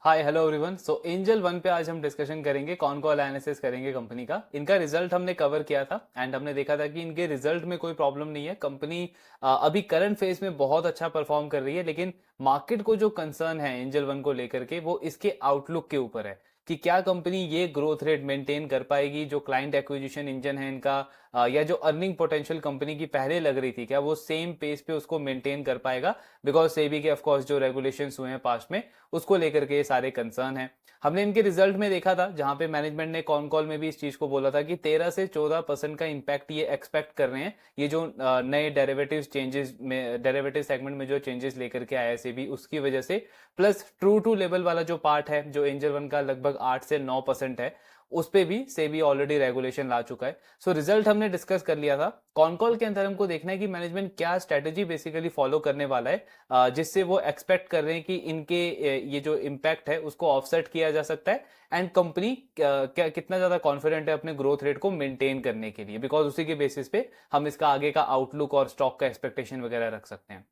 हाय hello everyone. So angel one पे आज हम डिस्कशन करेंगे, कौन कॉल एनालिसिस करेंगे कंपनी का। इनका रिजल्ट हमने कवर किया था एंड हमने देखा था कि इनके रिजल्ट में कोई प्रॉब्लम नहीं है। कंपनी अभी करंट फेज में बहुत अच्छा परफॉर्म कर रही है, लेकिन मार्केट को जो कंसर्न है एंजल वन को लेकर के वो इसके आउटलुक के ऊपर है कि क्या कंपनी ये ग्रोथ रेट मेंटेन कर पाएगी, जो क्लाइंट एक्विजिशन इंजन है इनका, या जो अर्निंग पोटेंशियल कंपनी की पहले लग रही थी क्या वो सेम पेस पे उसको मेंटेन कर पाएगा। बिकॉज सेबी के ऑफकोर्स जो रेगुलेशंस हुए हैं पास्ट में, उसको लेकर के ये सारे कंसर्न हैं। हमने इनके रिजल्ट में देखा था, जहां पे मैनेजमेंट ने कॉन कॉल में भी इस चीज को बोला था कि 13 से 14% का इम्पैक्ट ये एक्सपेक्ट कर रहे हैं, ये जो नए डेरिवेटिव चेंजेस में, डेरिवेटिव सेगमेंट में जो चेंजेस लेकर के आया है सेबी, उसकी वजह से। प्लस ट्रू टू लेवल वाला जो पार्ट है, जो एंजल वन का लगभग 8 से 9% है, उस पे भी सेबी ऑलरेडी रेगुलेशन ला चुका है। सो रिजल्ट हमने डिस्कस कर लिया था। कॉन कॉल के अंदर हमको देखना है कि मैनेजमेंट क्या स्ट्रेटेजी बेसिकली फॉलो करने वाला है, जिससे वो एक्सपेक्ट कर रहे हैं कि इनके ये जो इम्पैक्ट है उसको ऑफसेट किया जा सकता है एंड कंपनी क्या कितना ज्यादा कॉन्फिडेंट है अपने ग्रोथ रेट को मेंटेन करने के लिए, बिकॉज उसी के बेसिस पे हम इसका आगे का आउटलुक और स्टॉक का एक्सपेक्टेशन वगैरह रख सकते हैं।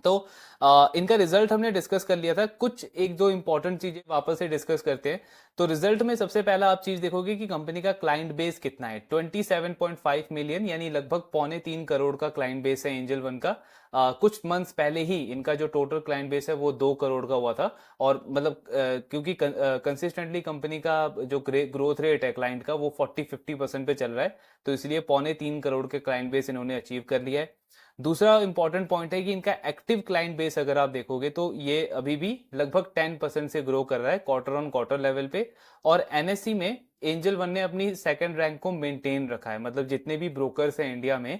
तो इनका रिजल्ट हमने डिस्कस कर लिया था। कुछ एक दो इंपॉर्टेंट चीजें वापस से डिस्कस करते हैं। तो रिजल्ट में सबसे पहला आप चीज देखोगे कि कंपनी का क्लाइंट बेस कितना है। 27.5 मिलियन, यानी लगभग 2.25 करोड़ का क्लाइंट बेस है एंजल वन का। कुछ मंथ्स पहले ही इनका जो टोटल क्लाइंट बेस है वो 2 करोड़ का हुआ था। और मतलब क्योंकि कंसिस्टेंटली कंपनी का जो ग्रोथ रेट है क्लाइंट का वो 40-50% पे चल रहा है, तो इसलिए 2.25 करोड़ के क्लाइंट बेस इन्होंने अचीव कर लिया है। दूसरा इंपॉर्टेंट पॉइंट है कि इनका एक्टिव क्लाइंट बेस अगर आप देखोगे तो ये अभी भी लगभग 10% से ग्रो कर रहा है क्वार्टर ऑन क्वार्टर लेवल पे। और एनएससी में एंजल वन ने अपनी सेकंड रैंक को मेंटेन रखा है। मतलब जितने भी ब्रोकर्स हैं इंडिया में,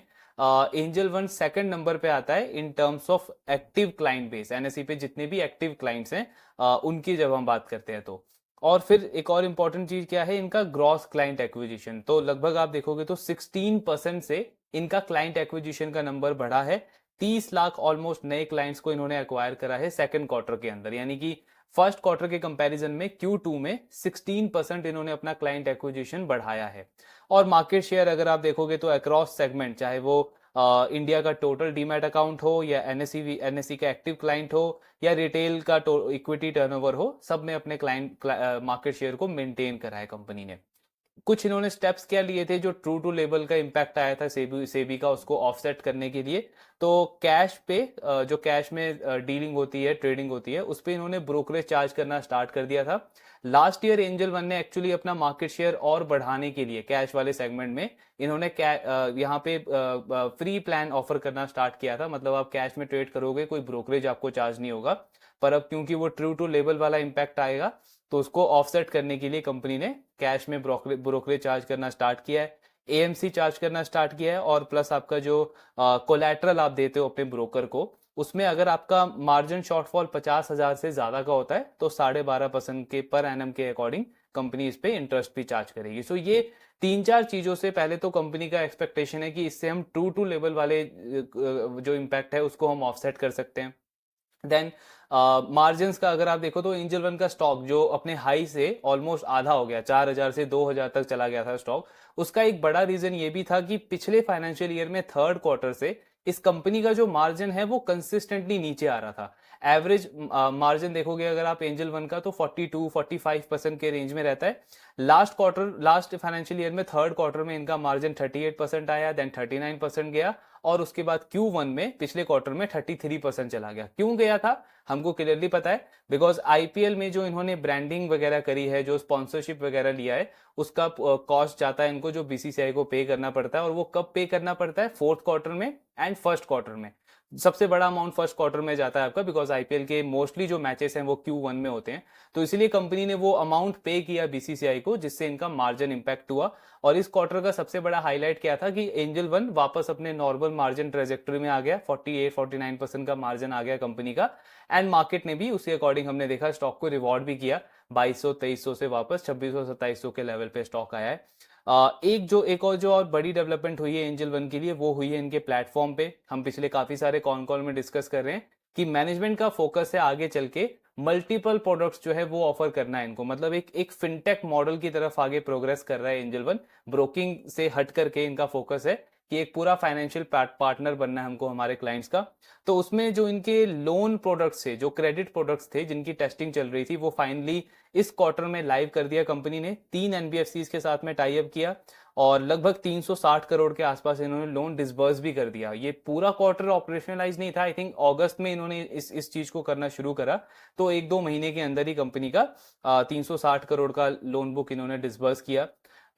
एंजल वन सेकंड नंबर पे आता है in terms of active client base. NSC पे जितने भी एक्टिव क्लाइंट्स हैं, उनकी जब हम बात करते हैं तो। और फिर एक और इंपॉर्टेंट चीज क्या है, इनका ग्रॉस क्लाइंट एक्विजिशन। तो लगभग आप देखोगे तो 16% से इनका क्लाइंट एक्विजिशन का नंबर बढ़ा है। 30 लाख ऑलमोस्ट नए क्लाइंट्स को इन्होंने एक्वायर करा है सेकंड क्वार्टर के अंदर, यानी कि फर्स्ट क्वार्टर के कंपैरिजन में Q2 में 16% इन्होंने अपना क्लाइंट एक्विजिशन बढ़ाया है। और मार्केट शेयर अगर आप देखोगे तो अक्रॉस सेगमेंट, चाहे वो इंडिया का टोटल डीमैट अकाउंट हो, या एनएससी का एक्टिव क्लाइंट हो, या रिटेल का इक्विटी टर्नओवर हो, सब में अपने क्लाइंट मार्केट शेयर को मेंटेन करा है कंपनी ने। कुछ इन्होंने स्टेप्स क्या लिए थे, जो ट्रू टू लेवल का इम्पैक्ट आया था सेबी का, उसको ऑफसेट करने के लिए। तो कैश पे, जो कैश में डीलिंग होती है, ट्रेडिंग होती है, उस पे इन्होंने ब्रोकरेज चार्ज करना स्टार्ट कर दिया था। लास्ट ईयर एंजल वन ने एक्चुअली अपना मार्केट शेयर और बढ़ाने के लिए कैश वाले सेगमेंट में इन्होंने यहाँ पे फ्री प्लान ऑफर करना स्टार्ट किया था। मतलब आप कैश में ट्रेड करोगे, कोई ब्रोकरेज आपको चार्ज नहीं होगा। पर अब क्योंकि वो ट्रू टू लेवल वाला इम्पैक्ट आएगा, तो उसको ऑफसेट करने के लिए कंपनी ने कैश में ब्रोकरेज चार्ज करना स्टार्ट किया है, एएमसी चार्ज करना स्टार्ट किया है। और प्लस आपका जो कोलैटरल आप देते हो अपने ब्रोकर को, उसमें अगर आपका मार्जिन शॉर्टफॉल 50,000 से ज्यादा का होता है तो 12.5% के पर एनम के अकॉर्डिंग कंपनी इस पे इंटरेस्ट भी चार्ज करेगी। सो ये 3-4 चीजों से पहले तो कंपनी का एक्सपेक्टेशन है कि इससे हम ट्रू टू लेवल वाले जो इम्पैक्ट है उसको हम ऑफसेट कर सकते हैं। देन मार्जिन का अगर आप देखो तो एंजल वन का स्टॉक जो अपने हाई से ऑलमोस्ट आधा हो गया, 4,000 से 2,000 तक चला गया था स्टॉक। उसका एक बड़ा रीजन ये भी था कि पिछले फाइनेंशियल ईयर में थर्ड क्वार्टर से इस कंपनी का जो मार्जिन है वो कंसिस्टेंटली नीचे आ रहा था। एवरेज मार्जिन देखोगे अगर आप एंजल वन का, तो 42-45% के रेंज में रहता है। लास्ट फाइनेंशियल ईयर में थर्ड क्वार्टर में इनका मार्जिन 38% आया, देन 39% गया, और उसके बाद Q1 में पिछले क्वार्टर में 33% चला गया। क्यों गया था हमको क्लियरली पता है, बिकॉज आईपीएल में जो इन्होंने ब्रांडिंग वगैरह करी है, जो स्पॉन्सरशिप वगैरह लिया है, उसका कॉस्ट जाता है इनको, जो बीसीसीआई को पे करना पड़ता है। और वो कब पे करना पड़ता है, फोर्थ क्वार्टर में एंड फर्स्ट क्वार्टर में। सबसे बड़ा अमाउंट फर्स्ट क्वार्टर में जाता है आपका, बिकॉज आईपीएल के मोस्टली जो मैचेस हैं वो Q1 में होते हैं। तो इसीलिए कंपनी ने वो अमाउंट पे किया बीसीसीआई को, जिससे इनका मार्जिन इंपैक्ट हुआ। और इस क्वार्टर का सबसे बड़ा हाईलाइट क्या था कि एंजल वन वापस अपने नॉर्मल मार्जिन ट्रेजेक्टरी में आ गया, 48-49% का मार्जिन आ गया कंपनी का। एंड मार्केट ने भी उसी अकॉर्डिंग, हमने देखा, स्टॉक को रिवॉर्ड भी किया। 2200-2300 से वापस 2600-2700 के लेवल पे स्टॉक आया है। एक और बड़ी डेवलपमेंट हुई है एंजल वन के लिए, वो हुई है इनके प्लेटफॉर्म पे। हम पिछले काफी सारे कॉन कॉल में डिस्कस कर रहे हैं कि मैनेजमेंट का फोकस है आगे चल के मल्टीपल प्रोडक्ट्स जो है वो ऑफर करना है इनको। मतलब एक फिनटेक मॉडल की तरफ आगे प्रोग्रेस कर रहा है एंजल वन। ब्रोकिंग से हट करके इनका फोकस है कि एक पूरा फाइनेंशियल पार्टनर बनना है हमको हमारे क्लाइंट्स का। तो उसमें जो इनके लोन प्रोडक्ट्स थे, जो क्रेडिट प्रोडक्ट्स थे जिनकी टेस्टिंग चल रही थी, वो फाइनली इस क्वार्टर में लाइव कर दिया कंपनी ने। 3 एनबीएफसीज के साथ में टाई अप किया और लगभग 360 करोड़ के आसपास इन्होंने लोन डिसबर्स भी कर दिया। ये पूरा क्वार्टर ऑपरेशनलाइज नहीं था, आई थिंक अगस्त में इन्होंने इस चीज को करना शुरू करा, तो 1-2 महीने के अंदर ही कंपनी का 360 करोड़ का लोन बुक इन्होंने डिसबर्स किया।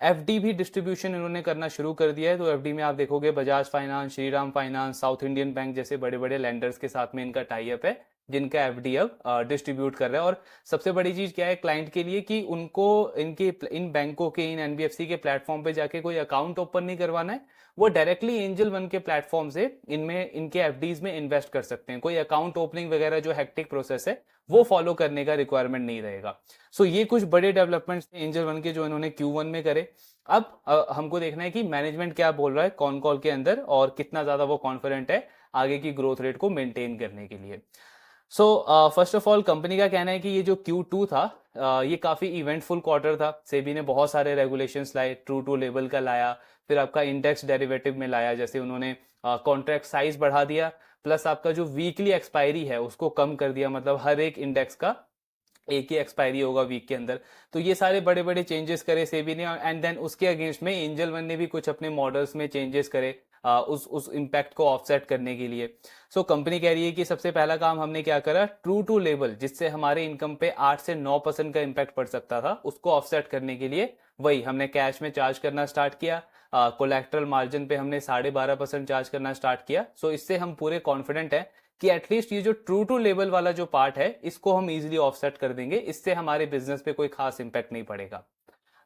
एफडी भी डिस्ट्रीब्यूशन इन्होंने करना शुरू कर दिया है। तो एफडी में आप देखोगे Bajaj finance, Shriram finance, south Indian bank जैसे बड़े बड़े लेंडर्स के साथ में इनका टाई अप है, जिनका एफडी अब डिस्ट्रीब्यूट कर रहा है। और सबसे बड़ी चीज क्या है क्लाइंट के लिए कि उनको इन बैंकों के, इन एनबीएफसी के प्लेटफॉर्म पे जाके कोई अकाउंट ओपन नहीं करवाना है, वो डायरेक्टली एंजल वन के प्लेटफॉर्म से इनमें इनके एफडीज में इन्वेस्ट कर सकते हैं। कोई अकाउंट ओपनिंग वगैरह जो हेक्टिक प्रोसेस है वो फॉलो करने का रिक्वायरमेंट नहीं रहेगा। सो ये कुछ बड़े डेवलपमेंट्स एंजल वन के जो इन्होंने Q1 में करे। अब हमको देखना है कि मैनेजमेंट क्या बोल रहा है कॉन कॉल के अंदर और कितना ज्यादा वो कॉन्फिडेंट है आगे की ग्रोथ रेट को मेंटेन करने के लिए। So first of all company का कहना है कि ये जो Q2 था ये काफी इवेंटफुल क्वार्टर था। सेबी ने बहुत सारे रेगुलेशंस लाए, ट्रू टू लेबल का लाया, फिर आपका इंडेक्स डेरिवेटिव में लाया, जैसे उन्होंने कॉन्ट्रैक्ट साइज बढ़ा दिया, प्लस आपका जो वीकली एक्सपायरी है उसको कम कर दिया, मतलब हर एक इंडेक्स का एक ही एक्सपायरी होगा वीक के अंदर। तो ये सारे बड़े बड़े चेंजेस करे सेबी ने, एंड देन उसके अगेंस्ट में एंजल वन ने भी कुछ अपने मॉडल्स में चेंजेस करे उस इम्पैक्ट को ऑफसेट करने के लिए। सो कंपनी कह रही है कि सबसे पहला काम हमने क्या करा, ट्रू टू लेबल जिससे हमारे इनकम पे 8 से 9% का इम्पैक्ट पड़ सकता था, उसको ऑफसेट करने के लिए वही हमने कैश में चार्ज करना स्टार्ट किया। कोलैटरल मार्जिन पे हमने 12.5% चार्ज करना स्टार्ट किया। सो इससे हम पूरे कॉन्फिडेंट है कि एटलीस्ट ये जो ट्रू टू लेबल वाला जो पार्ट है इसको हम इजीली ऑफसेट कर देंगे, इससे हमारे बिजनेस पे कोई खास इंपैक्ट नहीं पड़ेगा।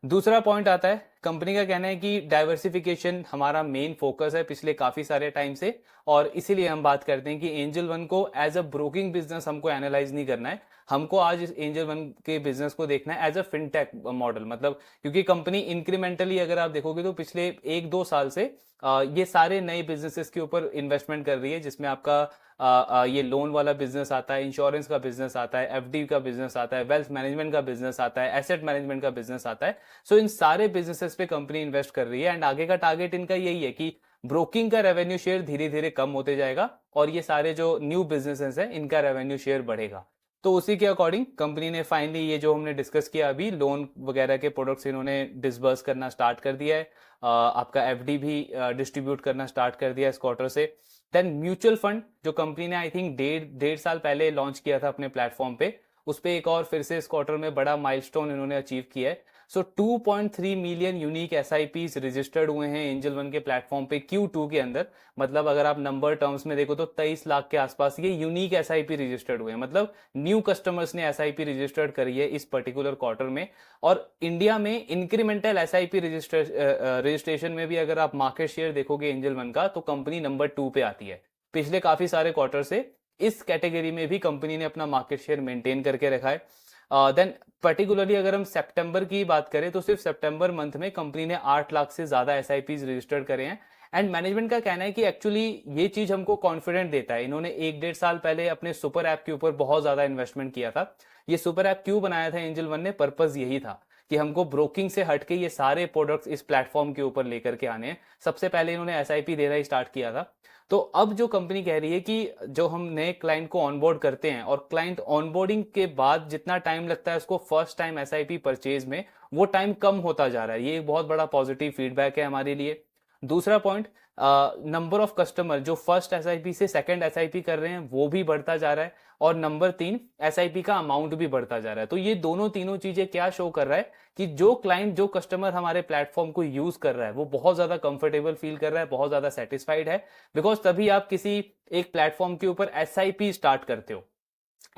दूसरा पॉइंट आता है, कंपनी का कहना है कि डाइवर्सिफिकेशन हमारा मेन फोकस है पिछले काफी सारे टाइम से, और इसीलिए हम बात करते हैं कि एंजल वन को एज अ ब्रोकिंग बिजनेस हमको एनालाइज नहीं करना है, हमको आज इस एंजल वन के बिजनेस को देखना है एज अ फिनटेक मॉडल। मतलब क्योंकि कंपनी इंक्रीमेंटली अगर आप देखोगे तो पिछले 1-2 साल से ये सारे नए बिजनेसेस के ऊपर इन्वेस्टमेंट कर रही है, जिसमें आपका ये लोन वाला बिजनेस आता है, इंश्योरेंस का बिजनेस आता है, एफडी का बिजनेस आता है, वेल्थ मैनेजमेंट का बिजनेस आता है, एसेट मैनेजमेंट का बिजनेस आता है। सो इन सारे बिजनेसेस पे कंपनी इन्वेस्ट कर रही है, एंड आगे का टारगेट इनका यही है कि ब्रोकिंग का रेवेन्यू शेयर धीरे धीरे कम होते जाएगा और ये सारे जो न्यू बिजनेसेस हैं इनका रेवेन्यू शेयर बढ़ेगा। तो उसी के अकॉर्डिंग कंपनी ने फाइनली ये जो हमने डिस्कस किया अभी, लोन वगैरह के प्रोडक्ट्स इन्होंने डिसबर्स करना स्टार्ट कर दिया है, आपका एफडी भी डिस्ट्रीब्यूट करना स्टार्ट कर दिया इस क्वार्टर से। देन म्यूचुअल फंड जो कंपनी ने आई थिंक डेढ़ साल पहले लॉन्च किया था अपने प्लेटफॉर्म पे, उस पे एक और फिर से इस क्वार्टर में बड़ा माइलस्टोन इन्होंने अचीव किया है। सो 2.3 मिलियन यूनिक एसआईपीज रजिस्टर्ड हुए हैं एंजल वन के प्लेटफॉर्म पे Q2 के अंदर। मतलब अगर आप नंबर टर्म्स में देखो तो 23 लाख के आसपास ये यूनिक एसआईपी रजिस्टर्ड हुए हैं, मतलब न्यू कस्टमर्स ने एसआईपी रजिस्टर्ड करी है इस पर्टिकुलर क्वार्टर में। और इंडिया में इंक्रीमेंटल एसआईपी रजिस्ट्रेशन में भी अगर आप मार्केट शेयर देखोगे एंजल वन का, तो कंपनी नंबर 2 पे आती है। पिछले काफी सारे क्वार्टर से इस कैटेगरी में भी कंपनी ने अपना मार्केट शेयर मेंटेन करके रखा है। देन पर्टिकुलरली अगर हम सितंबर की बात करें तो सिर्फ सितंबर मंथ में कंपनी ने 8 लाख से ज्यादा एसआईपीज रजिस्टर्ड करे हैं। एंड मैनेजमेंट का कहना है कि एक्चुअली ये चीज हमको कॉन्फिडेंट देता है। इन्होंने 1-1.5 साल पहले अपने सुपर ऐप के ऊपर बहुत ज्यादा इन्वेस्टमेंट किया था। ये सुपर ऐप क्यों बनाया था एंजल वन ने, पर्पस यही था कि हमको ब्रोकिंग से हटके ये सारे प्रोडक्ट्स इस प्लेटफॉर्म के ऊपर लेकर के आने हैं। सबसे पहले इन्होंने एसआईपी देना ही स्टार्ट किया था। तो अब जो कंपनी कह रही है कि जो हम नए क्लाइंट को ऑनबोर्ड करते हैं और क्लाइंट ऑनबोर्डिंग के बाद जितना टाइम लगता है उसको फर्स्ट टाइम एसआईपी परचेज में, वो टाइम कम होता जा रहा है। ये एक बहुत बड़ा पॉजिटिव फीडबैक है हमारे लिए। दूसरा पॉइंट, नंबर ऑफ कस्टमर जो फर्स्ट एसआईपी से सेकंड एसआईपी कर रहे हैं वो भी बढ़ता जा रहा है, और नंबर 3 एसआईपी का अमाउंट भी बढ़ता जा रहा है। तो ये तीनों चीजें क्या शो कर रहा है कि जो क्लाइंट, जो कस्टमर हमारे प्लेटफॉर्म को यूज कर रहा है वो बहुत ज्यादा कंफर्टेबल फील कर रहा है, बहुत ज्यादा सेटिस्फाइड है। बिकॉज तभी आप किसी एक प्लेटफॉर्म के ऊपर एसआईपी स्टार्ट करते हो।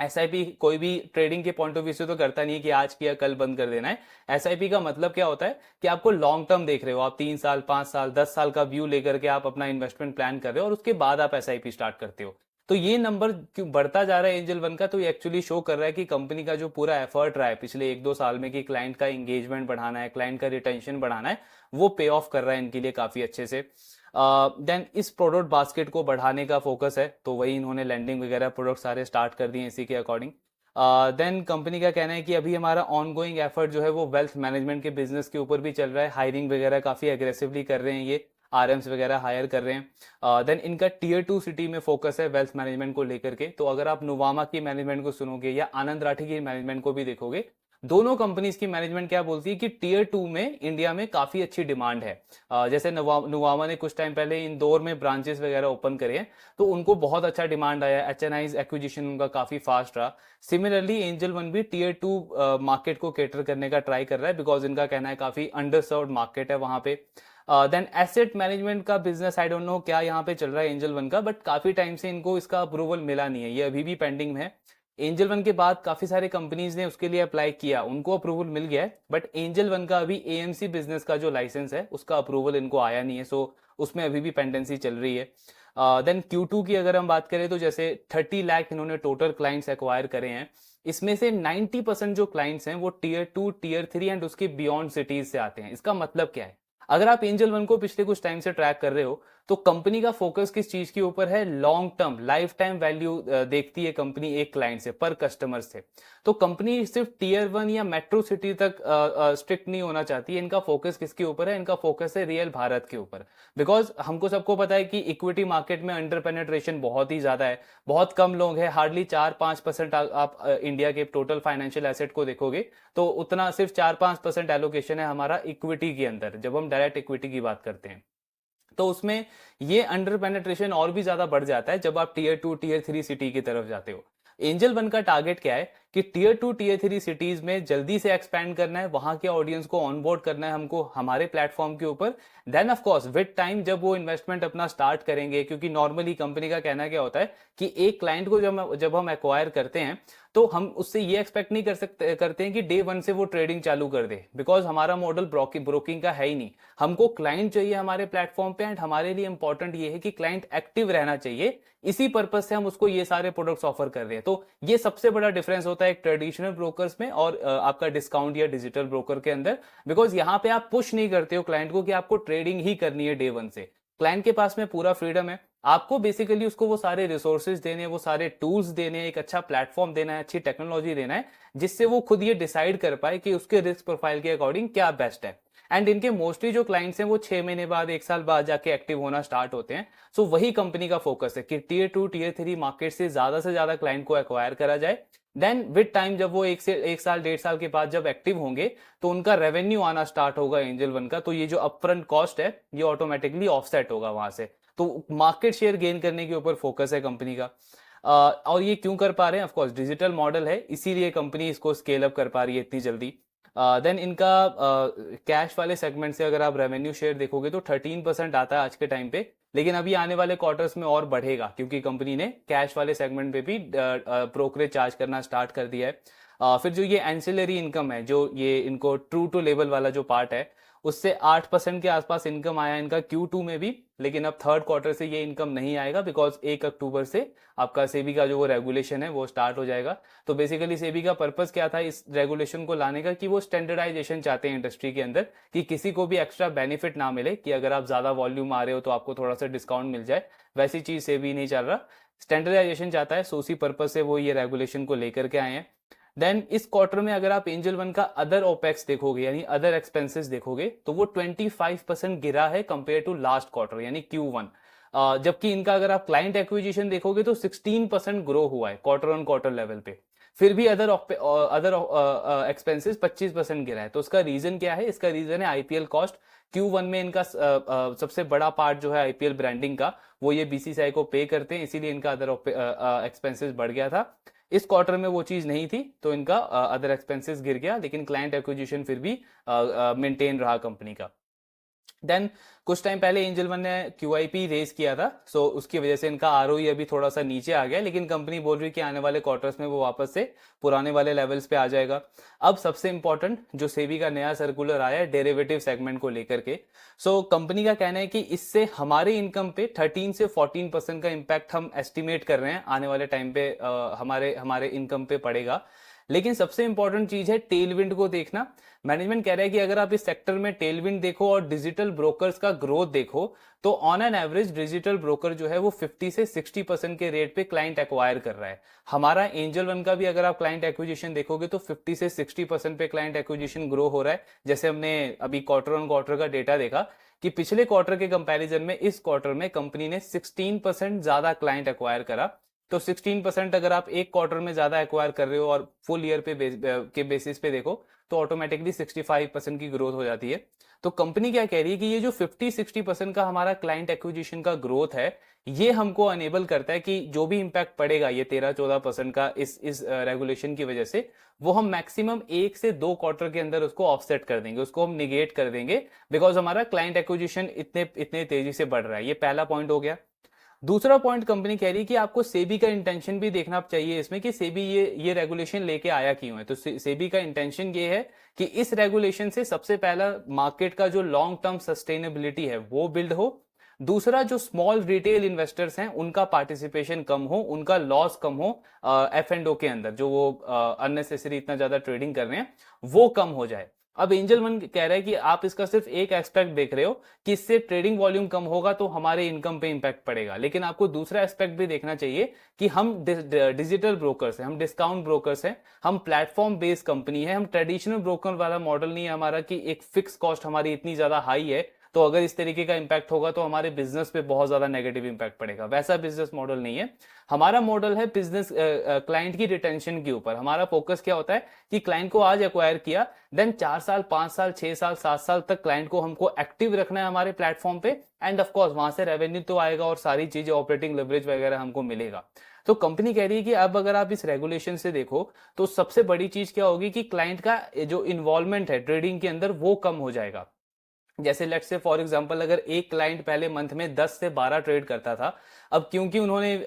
एसआईपी कोई भी ट्रेडिंग के पॉइंट ऑफ व्यू से तो करता नहीं है कि आज किया कल बंद कर देना है। एसआईपी का मतलब क्या होता है कि आपको लॉन्ग टर्म देख रहे हो, आप 3 साल, 5 साल, 10 साल का व्यू लेकर के आप अपना इन्वेस्टमेंट प्लान कर रहे हो और उसके बाद आप एसआईपी स्टार्ट करते हो। तो ये नंबर क्यों बढ़ता जा रहा है एंजल वन का, तो ये एक्चुअली शो कर रहा है कि कंपनी का जो पूरा एफर्ट रहा है पिछले 1-2 साल में कि क्लाइंट का एंगेजमेंट बढ़ाना है, क्लाइंट का रिटेंशन बढ़ाना है, वो पे ऑफ कर रहा है इनके लिए काफी अच्छे से। देन इस प्रोडक्ट बास्केट को बढ़ाने का फोकस है, तो वही इन्होंने लैंडिंग वगैरह प्रोडक्ट सारे स्टार्ट कर दिए इसी के अकॉर्डिंग। देन कंपनी का कहना है कि अभी हमारा ऑनगोइंग एफर्ट जो है वो वेल्थ मैनेजमेंट के बिजनेस के ऊपर भी चल रहा है। हायरिंग वगैरह काफी एग्रेसिवली कर रहे हैं ये। आरएम्स वगैरह हायर कर रहे हैं। देन इनका टीयर 2 सिटी में फोकस है वेल्थ मैनेजमेंट को लेकर के। तो अगर आप नुवामा की मैनेजमेंट को सुनोगे या आनंद राठी की मैनेजमेंट को भी देखोगे, दोनों कंपनीज की मैनेजमेंट क्या बोलती है कि टीयर 2 में इंडिया में काफी अच्छी डिमांड है। जैसे नुवामा ने कुछ टाइम पहले इंदौर में ब्रांचेस वगैरह ओपन करे हैं, तो उनको बहुत अच्छा डिमांड आया, एचएनआईज एक्विजिशन उनका काफी फास्ट रहा। सिमिलरली एंजल वन भी टीयर 2 मार्केट को कैटर करने का ट्राई कर रहा है, बिकॉज इनका कहना है काफी अंडरसर्व्ड मार्केट है वहां पे। देन एसेट मैनेजमेंट का बिजनेस, आई डोंट नो क्या यहाँ पे चल रहा है एंजल वन का, बट काफी टाइम से इनको इसका अप्रूवल मिला नहीं है, ये अभी भी पेंडिंग में है। एंजल वन के बाद काफी सारे कंपनीज ने उसके लिए अप्लाई किया, उनको अप्रूवल मिल गया है, बट एंजल वन का अभी एएमसी बिजनेस का जो लाइसेंस है उसका अप्रूवल इनको आया नहीं है, सो उसमें अभी भी पेंडेंसी चल रही है। देन Q2 की अगर हम बात करें तो जैसे 30 लाख इन्होंने टोटल क्लाइंट्स एक्वायर करे हैं, इसमें से 90% जो क्लाइंट्स हैं वो टीयर 2, टीयर 3 एंड उसके बियॉन्ड सिटीज से आते हैं। इसका मतलब क्या है? अगर आप एंजल वन को पिछले कुछ टाइम से ट्रैक कर रहे हो, तो कंपनी का फोकस किस चीज के ऊपर है? Long term life time value देखती है कंपनी एक क्लाइंट से, पर कस्टमर से। तो कंपनी सिर्फ टीयर 1 या मेट्रो सिटी तक स्ट्रिक्ट नहीं होना चाहती है। इनका फोकस किसके ऊपर है? इनका फोकस है रियल भारत के ऊपर। बिकॉज हमको सबको पता है कि इक्विटी मार्केट में अंडर पेनेट्रेशन बहुत ही ज्यादा है, बहुत कम लोग हैं, हार्डली 4-5% आप इंडिया के टोटल फाइनेंशियल एसेट को देखोगे तो उतना सिर्फ 4-5% एलोकेशन है हमारा इक्विटी के अंदर, जब हम डायरेक्ट इक्विटी की बात करते हैं। तो उसमें ये अंडर पेनेट्रेशन और भी ज्यादा बढ़ जाता है जब आप टीयर 2, टीयर 3 सिटी की तरफ जाते हो। एंजल वन का टारगेट क्या है कि टीयर 2, टीयर 3 सिटीज में जल्दी से एक्सपैंड करना है, वहां के ऑडियंस को ऑनबोर्ड करना है हमको हमारे प्लेटफॉर्म के ऊपर। Then of course with time जब वो इन्वेस्टमेंट अपना स्टार्ट करेंगे, क्योंकि नॉर्मली कंपनी का कहना क्या होता है कि एक क्लाइंट को जब हम एक्वायर करते हैं तो हम उससे ये एक्सपेक्ट नहीं करते हैं कि डे 1 से वो ट्रेडिंग चालू कर दे, बिकॉज हमारा मॉडल ब्रोकिंग का है ही नहीं। हमको क्लाइंट चाहिए हमारे प्लेटफॉर्म पे, एंड हमारे लिए इंपॉर्टेंट ये है कि क्लाइंट एक्टिव रहना चाहिए। इसी पर्पज से हम उसको ये सारे प्रोडक्ट्स ऑफर कर रहे हैं। तो ये सबसे बड़ा डिफरेंस होता है एक ट्रेडिशनल ब्रोकर्स में और आपका डिस्काउंट या डिजिटल ब्रोकर के अंदर, बिकॉज यहाँ पे आप पुश नहीं करते हो क्लाइंट को कि आपको ट्रेडिंग ही करनी है डे 1 से। क्लाइंट के पास में पूरा फ्रीडम है, आपको बेसिकली उसको वो सारे रिसोर्सेज देने, वो सारे टूल्स देने, एक अच्छा प्लेटफॉर्म देना है, अच्छी टेक्नोलॉजी देना है, जिससे वो खुद ये डिसाइड कर पाए कि उसके रिस्क प्रोफाइल के अकॉर्डिंग क्या बेस्ट है। एंड इनके मोस्टली जो क्लाइंट्स हैं वो 6 महीने बाद, 1 साल बाद जाके एक्टिव होना स्टार्ट होते हैं। सो वही कंपनी का फोकस है कि टीयर 2, टीयर 3 मार्केट से ज्यादा क्लाइंट को एक्वायर करा जाए। देन विद टाइम जब वो 1 साल 1.5 साल के बाद जब एक्टिव होंगे तो उनका रेवेन्यू आना स्टार्ट होगा एंजल वन का, तो ये जो अपफ्रंट कॉस्ट है ये ऑटोमेटिकली ऑफसेट होगा वहां से। तो मार्केट शेयर गेन करने के ऊपर फोकस है कंपनी का। और ये क्यों कर पा रहे हैं? ऑफकोर्स डिजिटल मॉडल है, इसीलिए कंपनी इसको स्केल अप कर पा रही है इतनी जल्दी। देन इनका कैश वाले सेगमेंट से अगर आप रेवेन्यू शेयर देखोगे तो 13% आता है आज के टाइम पे, लेकिन अभी आने वाले क्वार्टर्स में और बढ़ेगा, क्योंकि कंपनी ने कैश वाले सेगमेंट पे भी ब्रोकरेज चार्ज करना स्टार्ट कर दिया है। फिर जो ये एंसिलरी इनकम है, जो ये इनको ट्रू टू लेबल वाला जो पार्ट है, उससे 8% के आसपास इनकम आया इनका Q2 में भी, लेकिन अब थर्ड क्वार्टर से ये इनकम नहीं आएगा, बिकॉज 1 अक्टूबर से आपका सेबी का जो वो रेगुलेशन है वो स्टार्ट हो जाएगा। तो बेसिकली सेबी का पर्पस क्या था इस रेगुलेशन को लाने का, कि वो स्टैंडर्डाइजेशन चाहते हैं इंडस्ट्री के अंदर, कि किसी को भी एक्स्ट्रा बेनिफिट ना मिले, कि अगर आप ज्यादा वॉल्यूम आ रहे हो तो आपको थोड़ा सा डिस्काउंट मिल जाए, वैसी चीज सेबी नहीं चल रहा, स्टैंडर्डाइजेशन चाहता है। सो उसी पर्पज से वो ये रेगुलेशन को लेकर के आए हैं। देन इस क्वार्टर में अगर आप एंजल वन का अदर ओपेक्स देखोगे, यानी अदर एक्सपेंसेस देखोगे, तो वो 25% गिरा है कंपेयर टू लास्ट क्वार्टर यानी Q1। जबकि इनका अगर आप क्लाइंट एक्विजिशन देखोगे तो 16% ग्रो हुआ है क्वार्टर ऑन क्वार्टर लेवल पे, फिर भी अदर एक्सपेंसेस 25% गिरा है। तो उसका रीजन क्या है? इसका रीजन है आईपीएल कॉस्ट। Q1 में इनका सबसे बड़ा पार्ट जो है आईपीएल ब्रांडिंग का, वो ये बीसीसीआई को पे करते हैं, इसीलिए इनका अदर एक्सपेंसेस बढ़ गया था। इस क्वार्टर में वो चीज नहीं थी, तो इनका अदर एक्सपेंसेस गिर गया, लेकिन क्लाइंट एक्विजिशन फिर भी मेंटेन रहा कंपनी का। देन कुछ टाइम पहले एंजल वन ने QIP रेज किया था, सो उसकी वजह से इनका ROE अभी थोड़ा सा नीचे आ गया, लेकिन कंपनी बोल रही है कि आने वाले क्वार्टर्स में वो वापस से पुराने वाले लेवल्स पे आ जाएगा। अब सबसे इंपॉर्टेंट जो सेबी का नया सर्कुलर आया है डेरिवेटिव सेगमेंट को लेकर के, सो कंपनी का कहना है कि इससे हमारे इनकम पे 13 से 14% का इम्पैक्ट हम एस्टिमेट कर रहे हैं आने वाले टाइम पे हमारे इनकम पे पड़ेगा। लेकिन सबसे इंपॉर्टेंट चीज है टेलविंड को देखना। मैनेजमेंट कह रहा है कि अगर आप इस सेक्टर में टेलविंड देखो और डिजिटल ब्रोकर्स का ग्रोथ देखो, तो on an average digital broker जो है वो 50 से 60% के रेट पे क्लाइंट एक्वायर कर रहा है। हमारा एंजल वन का भी अगर आप क्लाइंट एक्विजिशन देखोगे तो 50 से 60% पे क्लाइंट एक्विजिशन ग्रो हो रहा है। जैसे हमने अभी क्वार्टर ऑन क्वार्टर का डेटा देखा कि पिछले क्वार्टर के कंपैरिजन में इस क्वार्टर में कंपनी ने 16% ज्यादा क्लाइंट एक्वायर करा। तो 16% अगर आप एक क्वार्टर में ज्यादा एक्वायर कर रहे हो और फुल ईयर के बेसिस पे देखो तो ऑटोमेटिकली 65% की ग्रोथ हो जाती है। तो कंपनी क्या कह रही है कि ये जो 50-60% का हमारा क्लाइंट एक्विजिशन का ग्रोथ है, ये हमको अनेबल करता है कि जो भी इंपैक्ट पड़ेगा ये 13-14% का इस रेगुलेशन की वजह से, वो हम मैक्सिमम 1 से 2 क्वार्टर के अंदर उसको ऑफसेट कर देंगे, उसको हम निगेट कर देंगे, बिकॉज हमारा क्लाइंट एक्विजिशन इतने इतने तेजी से बढ़ रहा है। ये पहला पॉइंट हो गया। दूसरा पॉइंट कंपनी कह रही है कि आपको सेबी का इंटेंशन भी देखना चाहिए इसमें कि सेबी ये रेगुलेशन लेके आया क्यों है। तो सेबी का इंटेंशन ये है कि इस रेगुलेशन से सबसे पहला मार्केट का जो लॉन्ग टर्म सस्टेनेबिलिटी है वो बिल्ड हो। दूसरा, जो स्मॉल रिटेल इन्वेस्टर्स हैं उनका पार्टिसिपेशन कम हो, उनका लॉस कम हो, F&O के अंदर जो वो अननेसेसरी इतना ज्यादा ट्रेडिंग कर रहे हैं वो कम हो जाए। अब एंजल वन कह रहा है कि आप इसका सिर्फ एक एस्पेक्ट देख रहे हो कि इससे ट्रेडिंग वॉल्यूम कम होगा तो हमारे इनकम पे इंपैक्ट पड़ेगा, लेकिन आपको दूसरा एस्पेक्ट भी देखना चाहिए कि हम डिजिटल ब्रोकर्स हैं, हम डिस्काउंट ब्रोकर्स हैं, हम प्लेटफॉर्म बेस्ड कंपनी है, हम ट्रेडिशनल ब्रोकर वाला मॉडल नहीं है हमारा कि एक फिक्स कॉस्ट हमारी इतनी ज्यादा हाई है तो अगर इस तरीके का इंपैक्ट होगा तो हमारे बिजनेस पे बहुत ज्यादा नेगेटिव इंपैक्ट पड़ेगा। वैसा बिजनेस मॉडल नहीं है हमारा। मॉडल है बिजनेस क्लाइंट की रिटेंशन के ऊपर। हमारा फोकस क्या होता है कि क्लाइंट को आज एक्वायर किया, देन 4 साल 5 साल 6 साल 7 साल तक क्लाइंट को हमको एक्टिव रखना है हमारे प्लेटफॉर्म पे, एंड ऑफ कोर्स वहां से रेवेन्यू तो आएगा और सारी चीजें ऑपरेटिंग लेवरेज वगैरह हमको मिलेगा। तो कंपनी कह रही है कि अब अगर आप इस रेगुलेशन से देखो तो सबसे बड़ी चीज क्या होगी कि क्लाइंट का जो इन्वॉल्वमेंट है ट्रेडिंग के अंदर वो कम हो जाएगा। जैसे लेट्स से फॉर एग्जांपल अगर एक क्लाइंट पहले मंथ में 10 से 12 ट्रेड करता था, अब क्योंकि उन्होंने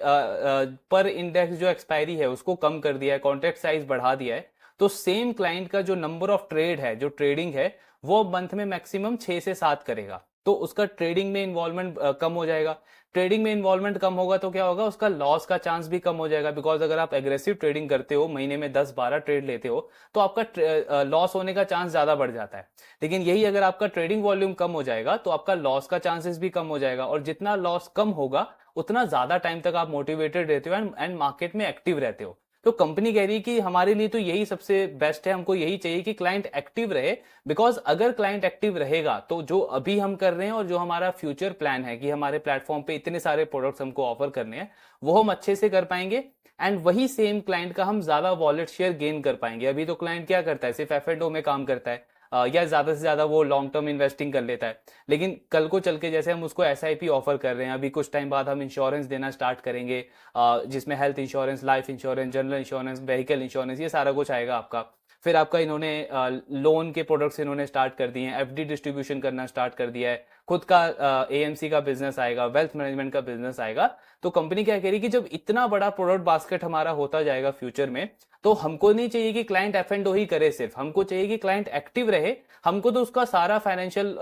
पर इंडेक्स जो एक्सपायरी है उसको कम कर दिया है, कॉन्ट्रैक्ट साइज बढ़ा दिया है, तो सेम क्लाइंट का जो नंबर ऑफ ट्रेड है, जो ट्रेडिंग है, वो मंथ में मैक्सिमम 6 से 7 करेगा। तो उसका ट्रेडिंग में इन्वॉल्वमेंट कम हो जाएगा। ट्रेडिंग में इन्वॉल्वमेंट कम होगा तो क्या होगा, उसका लॉस का चांस भी कम हो जाएगा, बिकॉज अगर आप एग्रेसिव ट्रेडिंग करते हो, महीने में 10-12 ट्रेड लेते हो, तो आपका लॉस होने का चांस ज्यादा बढ़ जाता है। लेकिन यही अगर आपका ट्रेडिंग वॉल्यूम कम हो जाएगा तो आपका लॉस का चांसेस भी कम हो जाएगा, और जितना लॉस कम होगा उतना ज्यादा टाइम तक आप मोटिवेटेड रहते हो एंड मार्केट में एक्टिव रहते हो। तो कंपनी कह रही है कि हमारे लिए तो यही सबसे बेस्ट है, हमको यही चाहिए कि क्लाइंट एक्टिव रहे, बिकॉज अगर क्लाइंट एक्टिव रहेगा तो जो अभी हम कर रहे हैं और जो हमारा फ्यूचर प्लान है कि हमारे प्लेटफॉर्म पे इतने सारे प्रोडक्ट्स हमको ऑफर करने हैं, वो हम अच्छे से कर पाएंगे, एंड वही सेम क्लाइंट का हम ज्यादा वॉलेट शेयर गेन कर पाएंगे। अभी तो क्लाइंट क्या करता है, सिर्फ F&O में काम करता है, या ज्यादा से ज्यादा वो लॉन्ग टर्म इन्वेस्टिंग कर लेता है। लेकिन कल को चल के जैसे हम उसको SIP ऑफर कर रहे हैं, अभी कुछ टाइम बाद हम इंश्योरेंस देना स्टार्ट करेंगे, जिसमें health insurance, life insurance, general insurance, vehicle insurance, ये सारा कुछ आएगा आपका। फिर आपका इन्होंने लोन के प्रोडक्ट्स इन्होंने स्टार्ट कर दिए हैं, FD डिस्ट्रीब्यूशन करना स्टार्ट कर दिया है, खुद का AMC का बिजनेस आएगा, वेल्थ मैनेजमेंट का बिजनेस आएगा। तो कंपनी क्या कह रही है कि जब इतना बड़ा प्रोडक्ट बास्केट हमारा होता जाएगा फ्यूचर में, तो हमको नहीं चाहिए कि क्लाइंट F&O ही करे सिर्फ, हमको चाहिए कि क्लाइंट एक्टिव रहे। हमको तो उसका सारा फाइनेंशियल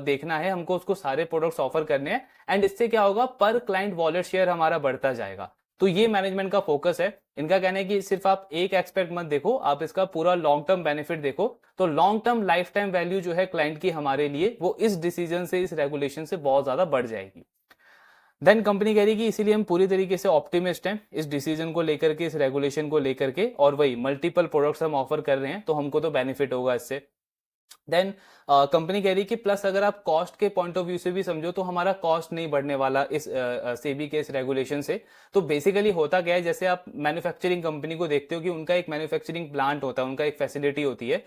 देखना है, हमको उसको सारे प्रोडक्ट्स ऑफर करने हैं, एंड इससे क्या होगा, पर क्लाइंट वॉलेट शेयर हमारा बढ़ता जाएगा। तो ये मैनेजमेंट का फोकस है। इनका कहना है कि सिर्फ आप एक एक्सपेक्ट मत देखो, आप इसका पूरा लॉन्ग टर्म बेनिफिट देखो। तो long term life time value जो है क्लाइंट की हमारे लिए, वो इस डिसीजन से, इस रेगुलेशन से बहुत ज्यादा बढ़ जाएगी। देन कंपनी कह रही है कि इसीलिए हम पूरी तरीके से ऑप्टिमिस्ट हैं इस डिसीजन को लेकर के, इस रेगुलेशन को लेकर के, और वही मल्टीपल प्रोडक्ट्स हम ऑफर कर रहे हैं तो हमको तो बेनिफिट होगा इससे। देन कंपनी कह रही कि प्लस अगर आप कॉस्ट के पॉइंट ऑफ व्यू से भी समझो तो हमारा कॉस्ट नहीं बढ़ने वाला इस सेबी के इस रेगुलेशन से। तो बेसिकली होता क्या है, जैसे आप मैन्युफैक्चरिंग कंपनी को देखते हो कि उनका एक मैन्युफैक्चरिंग प्लांट होता है, उनका एक फैसिलिटी होती है।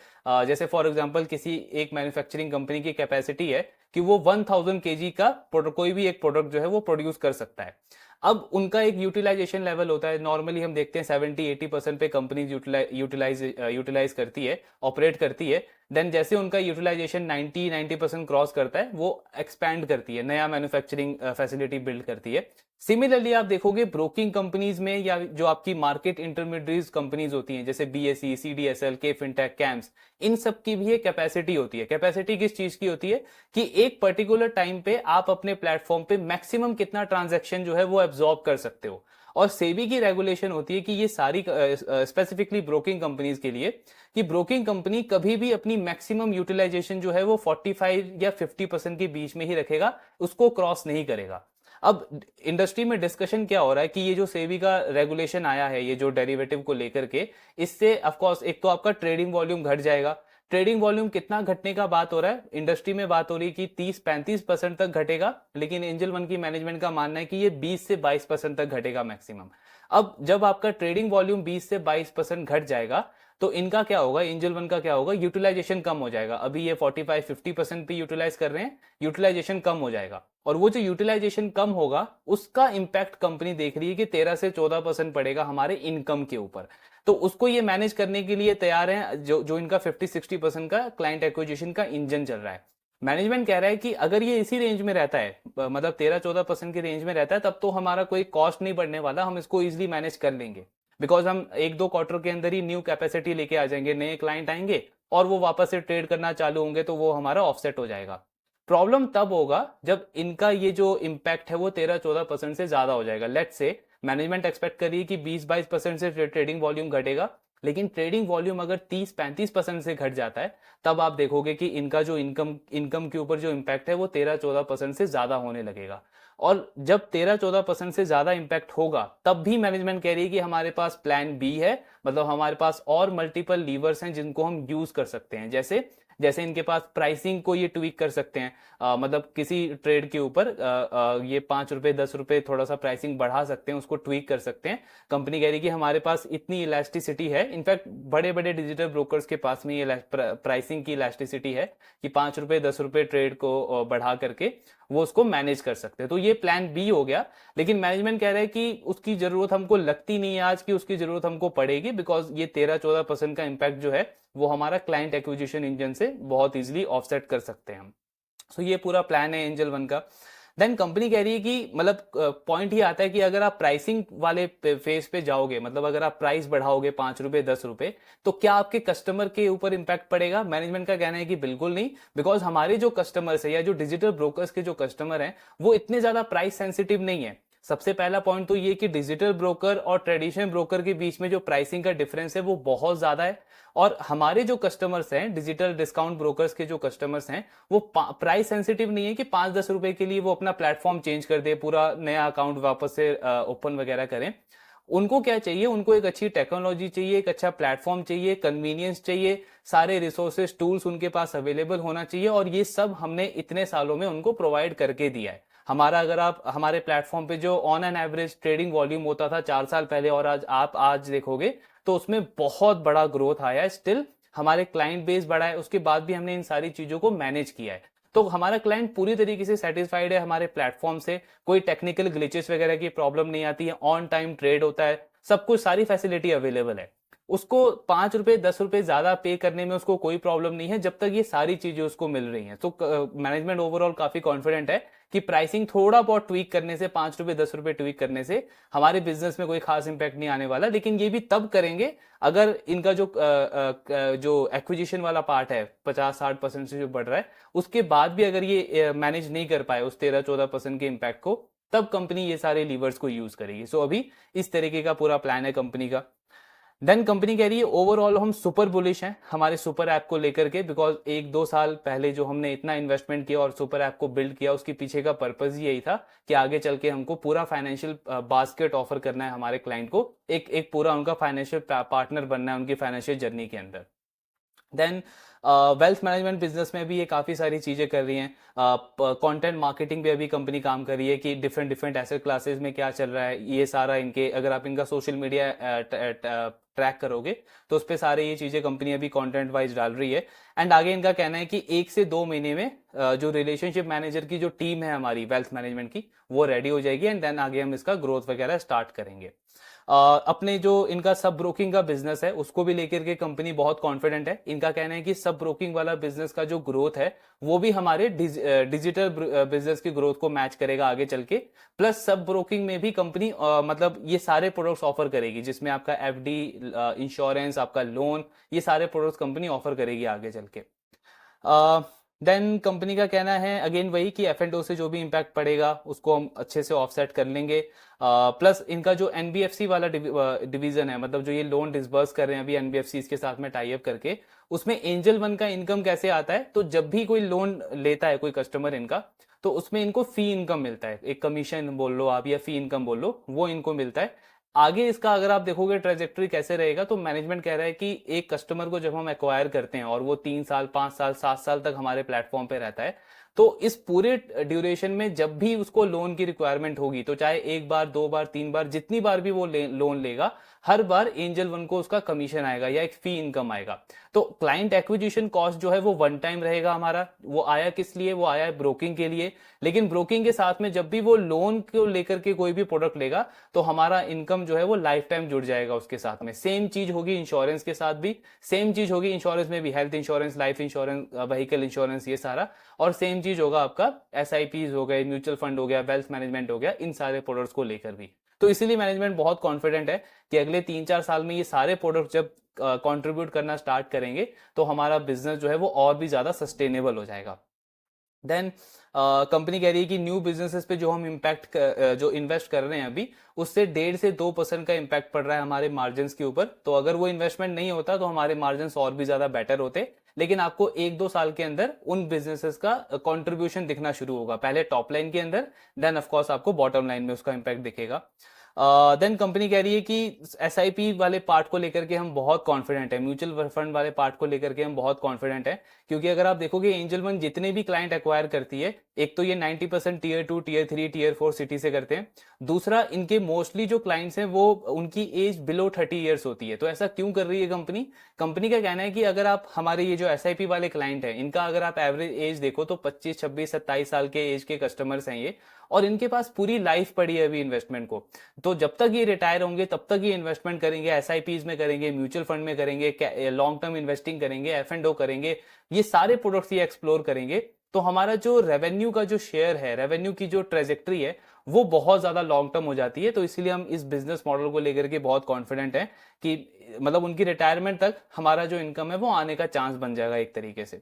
जैसे फॉर एग्जांपल किसी एक मैन्युफैक्चरिंग कंपनी की कैपेसिटी है कि वो 1000 kg का कोई भी एक प्रोडक्ट जो है वो प्रोड्यूस कर सकता है। अब उनका एक यूटिलाइजेशन लेवल होता है, नॉर्मली हम देखते हैं 70-80% पे कंपनी यूटिलाइज करती है, ऑपरेट करती है। देन जैसे उनका यूटिलाइजेशन 90% क्रॉस करता है, वो एक्सपैंड करती है, नया मैन्युफैक्चरिंग फैसिलिटी बिल्ड करती है। सिमिलरली आप देखोगे ब्रोकिंग कंपनीज में, या जो आपकी मार्केट इंटरमीडिएट कंपनीज होती हैं जैसे BSE, CDSL, K fintech, camps, इन सब की भी एक कैपेसिटी होती है। कैपेसिटी किस चीज की होती है कि एक पर्टिकुलर टाइम पे आप अपने प्लेटफॉर्म पे मैक्सिमम कितना ट्रांजैक्शन जो है वो एब्जॉर्ब कर सकते हो। और सेबी की रेगुलेशन होती है कि ये सारी स्पेसिफिकली ब्रोकिंग कंपनीज के लिए कि ब्रोकिंग कंपनी कभी भी अपनी मैक्सिमम यूटिलाइजेशन जो है वो 45 या 50% के बीच में ही रखेगा, उसको क्रॉस नहीं करेगा। अब इंडस्ट्री में डिस्कशन क्या हो रहा है कि ये जो सेबी का रेगुलेशन आया है ये जो डेरिवेटिव को लेकर के, इससे ऑफ कोर्स एक तो आपका ट्रेडिंग वॉल्यूम घट जाएगा। ट्रेडिंग वॉल्यूम कितना घटने का बात हो रहा है, इंडस्ट्री में बात हो रही है कि 30-35% तक घटेगा, लेकिन एंजल वन की मैनेजमेंट का मानना है कि ये 20 से 22% तक घटेगा मैक्सिमम। अब जब आपका ट्रेडिंग वॉल्यूम 20 से 22% घट जाएगा तो इनका क्या होगा, एंजल वन का क्या होगा, यूटिलाइजेशन कम हो जाएगा। अभी ये 45-50% पे यूटिलाइज कर रहे हैं, यूटिलाइजेशन कम हो जाएगा, और वो जो यूटिलाइजेशन कम होगा उसका इंपैक्ट कंपनी देख रही है कि 13 से 14% पड़ेगा हमारे इनकम के ऊपर। तो उसको ये मैनेज करने के लिए तैयार है, जो इनका 50-60% का क्लाइंट एक्विजिशन का इंजन चल रहा है। मैनेजमेंट कह रहा है कि अगर ये इसी रेंज में रहता है, मतलब 13-14% की रेंज में रहता है, तब तो हमारा कोई कॉस्ट नहीं बढ़ने वाला, हम इसको इजिली मैनेज कर लेंगे, बिकॉज हम 1-2 क्वार्टर के अंदर ही न्यू कैपेसिटी लेके आ जाएंगे, नए क्लाइंट आएंगे और वो वापस से ट्रेड करना चालू होंगे, तो वो हमारा ऑफसेट हो जाएगा। प्रॉब्लम तब होगा जब इनका ये जो इंपैक्ट है वो 13-14% से ज्यादा हो जाएगा। लेट्स से मैनेजमेंट एक्सपेक्ट करिए कि 20-22% से ट्रेडिंग वॉल्यूम घटेगा, लेकिन ट्रेडिंग वॉल्यूम अगर 30-35% से घट जाता है, तब आप देखोगे कि इनका जो इनकम के ऊपर जो इंपैक्ट है वो 13-14% से ज्यादा होने लगेगा। और जब 13-14% से ज्यादा इंपैक्ट होगा, तब भी मैनेजमेंट कह रही है कि हमारे पास प्लान बी है, मतलब हमारे पास और मल्टीपल लीवर्स हैं जिनको हम यूज कर सकते हैं। जैसे जैसे इनके पास प्राइसिंग को ये ट्वीक कर सकते हैं, मतलब किसी ट्रेड के ऊपर ये 5 रुपए 10 रुपए थोड़ा सा प्राइसिंग बढ़ा सकते हैं, उसको ट्वीक कर सकते हैं। कंपनी कह रही है कि हमारे पास इतनी इलास्टिसिटी है, इनफैक्ट बड़े बड़े डिजिटल ब्रोकर्स के पास में ये प्राइसिंग की इलास्टिसिटी है कि 5 रुपए 10 रुपए ट्रेड को बढ़ा करके वो उसको मैनेज कर सकते हैं। तो ये प्लान बी हो गया, लेकिन मैनेजमेंट कह रहा है कि उसकी जरूरत हमको लगती नहीं है आज की, उसकी जरूरत हमको पड़ेगी, बिकॉज ये 13-14% का इंपैक्ट जो है वो हमारा क्लाइंट एक्विजिशन इंजन से बहुत इजीली ऑफसेट कर सकते हैं हम। सो ये पूरा प्लान है एंजल वन का। देन कंपनी कह रही है कि मतलब पॉइंट ही आता है कि अगर आप प्राइसिंग वाले फेज पे जाओगे, मतलब अगर आप प्राइस बढ़ाओगे 5 रुपए 10 रुपए, तो क्या आपके कस्टमर के ऊपर इंपैक्ट पड़ेगा? मैनेजमेंट का कहना है कि बिल्कुल नहीं, बिकॉज हमारे जो कस्टमर्स है या जो डिजिटल ब्रोकर्स के जो कस्टमर हैं वो इतने ज्यादा प्राइस सेंसिटिव नहीं है। सबसे पहला पॉइंट तो ये कि डिजिटल ब्रोकर और ट्रेडिशनल ब्रोकर के बीच में जो प्राइसिंग का डिफरेंस है वो बहुत ज्यादा है, और हमारे जो कस्टमर्स हैं डिजिटल डिस्काउंट ब्रोकर्स के जो कस्टमर्स हैं वो प्राइस सेंसिटिव नहीं है कि 5-10 रुपए के लिए वो अपना प्लेटफॉर्म चेंज कर दे, पूरा नया अकाउंट वापस से ओपन वगैरह करें। उनको क्या चाहिए, उनको एक अच्छी टेक्नोलॉजी चाहिए, एक अच्छा प्लेटफॉर्म चाहिए, कन्वीनियंस चाहिए, सारे रिसोर्सेज टूल्स उनके पास अवेलेबल होना चाहिए, और ये सब हमने इतने सालों में उनको प्रोवाइड करके दिया है। हमारा अगर आप हमारे प्लेटफॉर्म पे जो on an average trading volume होता था 4 साल पहले, और आज देखोगे तो उसमें बहुत बड़ा ग्रोथ आया है। स्टिल हमारे क्लाइंट बेस बढ़ा है, उसके बाद भी हमने इन सारी चीजों को मैनेज किया है। तो हमारा क्लाइंट पूरी तरीके से सेटिस्फाइड है हमारे प्लेटफॉर्म से, कोई टेक्निकल ग्लिचेस वगैरह की प्रॉब्लम नहीं आती है, ऑन टाइम ट्रेड होता है, सब कुछ सारी फैसिलिटी अवेलेबल है। उसको 5 रुपए 10 रुपए ज्यादा पे करने में उसको कोई प्रॉब्लम नहीं है, जब तक ये सारी चीजें उसको मिल रही हैं। तो मैनेजमेंट ओवरऑल काफी कॉन्फिडेंट है कि प्राइसिंग थोड़ा बहुत ट्वीक करने से, 5 रुपए 10 रुपए ट्वीक करने से हमारे बिजनेस में कोई खास इंपैक्ट नहीं आने वाला। लेकिन ये भी तब करेंगे अगर इनका जो एक्विजिशन वाला पार्ट है 50-60% से जो बढ़ रहा है, उसके बाद भी अगर ये मैनेज नहीं कर पाए उस 13-14% के इंपैक्ट को, तब कंपनी ये सारे लीवर्स को यूज करेगी। सो अभी इस तरीके का पूरा प्लान है कंपनी का। देन कंपनी कह रही है ओवरऑल हम सुपर बुलिश हैं हमारे सुपर ऐप को लेकर के, बिकॉज 1-2 साल पहले जो हमने इतना इन्वेस्टमेंट किया और सुपर ऐप को बिल्ड किया, उसके पीछे का पर्पज ही यही था कि आगे चल के हमको पूरा फाइनेंशियल बास्केट ऑफर करना है हमारे क्लाइंट को, एक पूरा उनका फाइनेंशियल पार्टनर बनना है उनकी फाइनेंशियल जर्नी के अंदर। देन वेल्थ मैनेजमेंट बिजनेस में भी ये काफ़ी सारी चीज़ें कर रही हैं। कंटेंट मार्केटिंग पे अभी कंपनी काम कर रही है कि डिफरेंट डिफरेंट एसेट क्लासेस में क्या चल रहा है, ये सारा इनके, अगर आप इनका सोशल मीडिया ट्रैक करोगे तो उस पर सारे ये चीज़ें कंपनी अभी कंटेंट वाइज डाल रही है। एंड आगे इनका कहना है कि 1 से 2 महीने में जो रिलेशनशिप मैनेजर की जो टीम है हमारी वेल्थ मैनेजमेंट की, वो रेडी हो जाएगी, एंड देन आगे हम इसका ग्रोथ वगैरह स्टार्ट करेंगे। अपने जो इनका सब ब्रोकिंग का बिजनेस है उसको भी लेकर के कंपनी बहुत कॉन्फिडेंट है। इनका कहना है कि सब ब्रोकिंग वाला बिजनेस का जो ग्रोथ है वो भी हमारे डिजिटल बिजनेस की ग्रोथ को मैच करेगा आगे चल के। प्लस सब ब्रोकिंग में भी कंपनी मतलब ये सारे प्रोडक्ट्स ऑफर करेगी, जिसमें आपका एफडी, इंश्योरेंस, आपका लोन, ये सारे प्रोडक्ट्स कंपनी ऑफर करेगी आगे चल के। देन कंपनी का कहना है अगेन वही कि एफ एंड ओ से जो भी इम्पैक्ट पड़ेगा उसको हम अच्छे से ऑफसेट कर लेंगे। प्लस इनका जो एनबीएफसी वाला डिवीजन है, मतलब जो ये लोन डिसबर्स कर रहे हैं अभी एनबीएफसी के साथ में टाई अप करके, उसमें एंजल वन का इनकम कैसे आता है, तो जब भी कोई लोन लेता है कोई कस्टमर इनका, तो उसमें इनको फी इनकम मिलता है, एक कमीशन बोल लो आप या फी इनकम बोल लो, वो इनको मिलता है। आगे इसका अगर आप देखोगे ट्रेजेक्टरी कैसे रहेगा, तो मैनेजमेंट कह रहा है कि एक कस्टमर को जब हम एक्वायर करते हैं और वो 3 साल 5 साल 7 साल तक हमारे प्लेटफॉर्म पे रहता है, तो इस पूरे ड्यूरेशन में जब भी उसको लोन की रिक्वायरमेंट होगी, तो चाहे एक बार 2 बार 3 बार जितनी बार भी वो लोन लेगा, हर बार एंजल वन को उसका कमीशन आएगा या एक फी इनकम आएगा। तो क्लाइंट एक्विजिशन कॉस्ट जो है वो वन टाइम रहेगा हमारा। वो आया किस लिए, वो आया है ब्रोकिंग के लिए, लेकिन ब्रोकिंग के साथ में जब भी वो लोन को लेकर के कोई भी प्रोडक्ट लेगा, तो हमारा इनकम जो है वो लाइफ टाइम जुड़ जाएगा उसके साथ में। सेम चीज होगी इंश्योरेंस के साथ भी, सेम चीज होगी इंश्योरेंस में भी, health insurance, life insurance, vehicle insurance, ये सारा। और सेम चीज होगा आपका एसआईपीज हो गए, म्यूचुअल फंड हो गया, वेल्थ मैनेजमेंट हो गया, इन सारे प्रोडक्ट्स को लेकर भी। तो इसीलिए मैनेजमेंट बहुत कॉन्फिडेंट है कि अगले 3-4 साल में ये सारे प्रोडक्ट जब कंट्रीब्यूट करना स्टार्ट करेंगे, तो हमारा बिजनेस जो है वो और भी ज्यादा सस्टेनेबल हो जाएगा। देन कंपनी कह रही है कि न्यू बिजनेसेस पे जो हम इम्पैक्ट जो इन्वेस्ट कर रहे हैं अभी, उससे 1.5 से 2% का इम्पैक्ट पड़ रहा है हमारे मार्जिन के ऊपर। तो अगर वो इन्वेस्टमेंट नहीं होता तो हमारे मार्जिन और भी ज्यादा बेटर होते, लेकिन आपको 1-2 साल के अंदर उन बिजनेसेस का कंट्रीब्यूशन दिखना शुरू होगा, पहले टॉप लाइन के अंदर, देन ऑफकोर्स आपको बॉटम लाइन में उसका इम्पैक्ट दिखेगा। देन कंपनी कह रही है कि एसआईपी वाले पार्ट को लेकर के हम बहुत कॉन्फिडेंट है, म्यूचुअल फंड वाले पार्ट को लेकर के हम बहुत कॉन्फिडेंट है, क्योंकि अगर आप देखोगे एंजल वन जितने भी क्लाइंट एक्वायर करती है, एक तो ये 90% टीयर 2 टीयर 3 टीयर 4 सिटी से करते हैं। दूसरा, इनके मोस्टली जो क्लाइंट्स हैं वो उनकी एज बिलो 30 ईयर्स होती है। तो ऐसा क्यों कर रही है कंपनी? कंपनी का कहना है कि अगर आप हमारे ये जो एसआईपी वाले क्लाइंट हैं, इनका अगर आप एवरेज एज देखो तो 25 26 27 साल के एज के कस्टमर्स हैं ये, और इनके पास पूरी लाइफ पड़ी है अभी इन्वेस्टमेंट को। तो जब तक ये रिटायर होंगे तब तक ये इन्वेस्टमेंट करेंगे, एसआईपीज में करेंगे, म्यूचुअल फंड में करेंगे, लॉन्ग टर्म इन्वेस्टिंग करेंगे, एफ एंड ओ करेंगे, ये सारे प्रोडक्ट्स ये एक्सप्लोर करेंगे। तो हमारा जो रेवेन्यू का जो शेयर है, रेवेन्यू की जो ट्रेजेक्टरी है, वो बहुत ज्यादा लॉन्ग टर्म हो जाती है। तो इसीलिए हम इस बिजनेस मॉडल को लेकर के बहुत कॉन्फिडेंट हैं कि मतलब उनकी रिटायरमेंट तक हमारा जो इनकम है वो आने का चांस बन जाएगा एक तरीके से।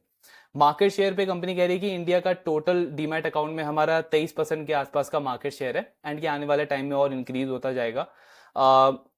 मार्केट शेयर पे कंपनी कह रही है कि इंडिया का टोटल डीमैट अकाउंट में हमारा 23% के आसपास का मार्केट शेयर है, एंड ये आने वाले टाइम में और इंक्रीज होता जाएगा।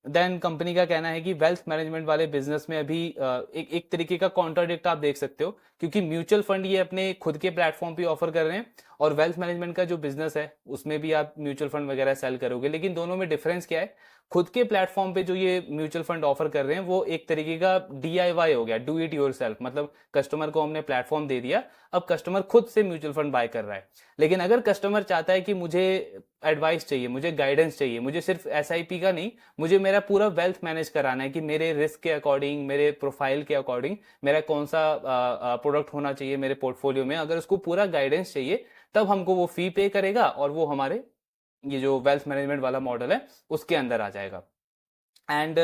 देन कंपनी का कहना है कि वेल्थ मैनेजमेंट वाले बिजनेस में अभी एक तरीके का कॉन्ट्राडिक्ट आप देख सकते हो, क्योंकि म्यूचुअल फंड ये अपने खुद के प्लेटफॉर्म पे ऑफर कर रहे हैं, और वेल्थ मैनेजमेंट का जो बिजनेस है उसमें भी आप म्यूचुअल फंड वगैरह सेल करोगे। लेकिन दोनों में डिफरेंस क्या है? खुद के प्लेटफॉर्म पे जो ये म्यूचुअल फंड ऑफर कर रहे हैं वो एक तरीके का डीआईवाई हो गया, डू इट योरसेल्फ, मतलब कस्टमर को हमने प्लेटफॉर्म दे दिया, अब कस्टमर खुद से म्यूचुअल फंड बाय कर रहा है। लेकिन अगर कस्टमर चाहता है कि मुझे एडवाइस चाहिए, मुझे गाइडेंस चाहिए, मुझे सिर्फ एसआईपी का नहीं, मुझे मेरा पूरा वेल्थ मैनेज कराना है कि मेरे रिस्क के अकॉर्डिंग, मेरे प्रोफाइल के अकॉर्डिंग मेरा कौन सा प्रोडक्ट होना चाहिए मेरे पोर्टफोलियो में, अगर उसको पूरा गाइडेंस चाहिए, तब हमको वो फी पे करेगा और वो हमारे ये जो वेल्थ मैनेजमेंट वाला मॉडल है उसके अंदर आ जाएगा। एंड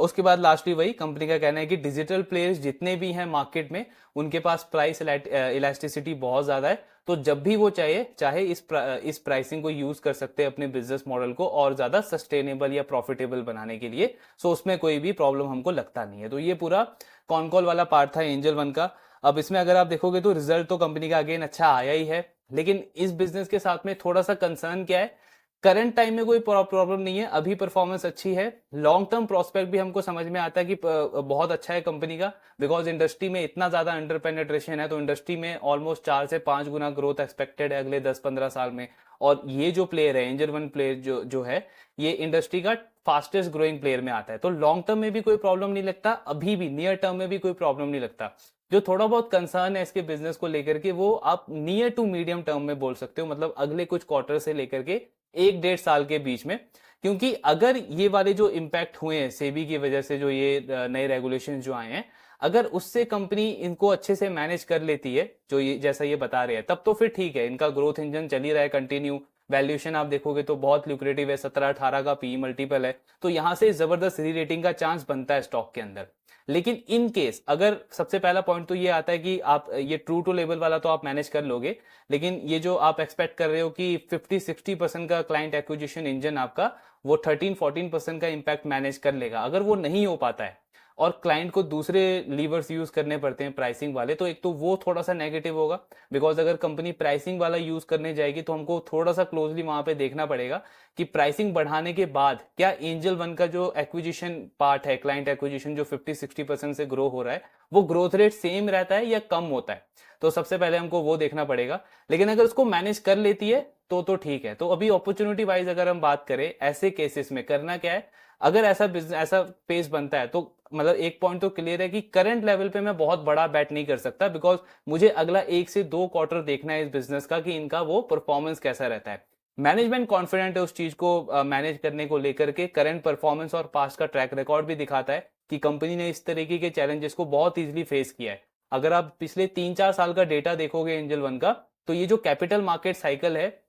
उसके बाद लास्टली वही कंपनी का कहना है कि डिजिटल प्लेयर्स जितने भी हैं मार्केट में, उनके पास प्राइस इलास्टिसिटी बहुत ज्यादा है। तो जब भी वो चाहे इस प्राइसिंग को यूज कर सकते हैं अपने बिजनेस मॉडल को और ज्यादा सस्टेनेबल या प्रॉफिटेबल बनाने के लिए। सो उसमें कोई भी प्रॉब्लम हमको लगता नहीं है। तो ये पूरा कॉन कॉल वाला पार्ट था एंजल वन का। अब इसमें अगर आप देखोगे तो रिजल्ट तो कंपनी का अगेन अच्छा आया ही है, लेकिन इस बिजनेस के साथ में थोड़ा सा कंसर्न क्या है? करंट टाइम में कोई प्रॉब्लम नहीं है, अभी परफॉर्मेंस अच्छी है, लॉन्ग टर्म प्रोस्पेक्ट भी हमको समझ में आता है कि बहुत अच्छा है कंपनी का, बिकॉज इंडस्ट्री में इतना ज्यादा अंडर पेनिट्रेशन है, तो इंडस्ट्री में ऑलमोस्ट 4 से 5 गुना ग्रोथ एक्सपेक्टेड है अगले 10-15 साल में। और ये जो प्लेयर है एंजल वन प्लेयर जो है, ये इंडस्ट्री का फास्टेस्ट ग्रोइंग प्लेयर में आता है। तो लॉन्ग टर्म में भी कोई प्रॉब्लम नहीं लगता, अभी भी नियर टर्म में भी कोई प्रॉब्लम नहीं लगता। जो थोड़ा बहुत कंसर्न है इसके बिजनेस को लेकर के, वो आप नियर टू मीडियम टर्म में बोल सकते हो, मतलब अगले कुछ क्वार्टर से लेकर के 1-1.5 साल के बीच में। क्योंकि अगर ये वाले जो इम्पैक्ट हुए हैं सेबी की वजह से, जो ये नए रेगुलेशन जो आए हैं, अगर उससे कंपनी इनको अच्छे से मैनेज कर लेती है, जो ये जैसा ये बता रहे हैं, तब तो फिर ठीक है, इनका ग्रोथ इंजन चल ही रहा है कंटिन्यू। वैल्यूएशन आप देखोगे तो बहुत ल्यूक्रेटिव है, 17-18 का पी मल्टीपल है, तो यहां से जबरदस्त री रेटिंग का चांस बनता है स्टॉक के अंदर। लेकिन इन केस अगर, सबसे पहला पॉइंट तो ये आता है कि आप ये ट्रू टू लेवल वाला तो आप मैनेज कर लोगे, लेकिन ये जो आप एक्सपेक्ट कर रहे हो कि 50-60% का क्लाइंट एक्विजिशन इंजन आपका वो 13-14% का इंपैक्ट मैनेज कर लेगा, अगर वो नहीं हो पाता है और क्लाइंट को दूसरे लीवर्स यूज करने पड़ते हैं प्राइसिंग वाले, तो एक तो वो थोड़ा सा नेगेटिव होगा, बिकॉज अगर कंपनी प्राइसिंग वाला यूज करने जाएगी तो हमको थोड़ा सा क्लोजली वहां पे देखना पड़ेगा कि प्राइसिंग बढ़ाने के बाद क्या एंजल वन का जो एक्विजिशन पार्ट है, क्लाइंट एक्विजिशन जो 50-60% से ग्रो हो रहा है, वो ग्रोथ रेट सेम रहता है या कम होता है। तो सबसे पहले हमको वो देखना पड़ेगा। लेकिन अगर उसको मैनेज कर लेती है तो ठीक है। तो अभी अपॉर्चुनिटी वाइज अगर हम बात करें, ऐसे केसेस में करना क्या है, अगर ऐसा बिजनेस ऐसा पेस बनता है तो मतलब एक पॉइंट तो क्लियर है कि करंट लेवल पे मैं बहुत बड़ा बैट नहीं कर सकता, बिकॉज मुझे अगला 1 से 2 क्वार्टर देखना है इस बिजनेस का कि इनका वो परफॉर्मेंस कैसा रहता है। मैनेजमेंट कॉन्फिडेंट है उस चीज को मैनेज करने को लेकर के, करंट परफॉर्मेंस और पास्ट का ट्रैक रिकॉर्ड भी दिखाता है कि कंपनी ने इस तरीके के चैलेंजेस को बहुत इजीली फेस किया है। अगर आप पिछले 3-4 साल का डेटा देखोगे एंजल वन का, तो ये जो कैपिटल मार्केट साइकिल है,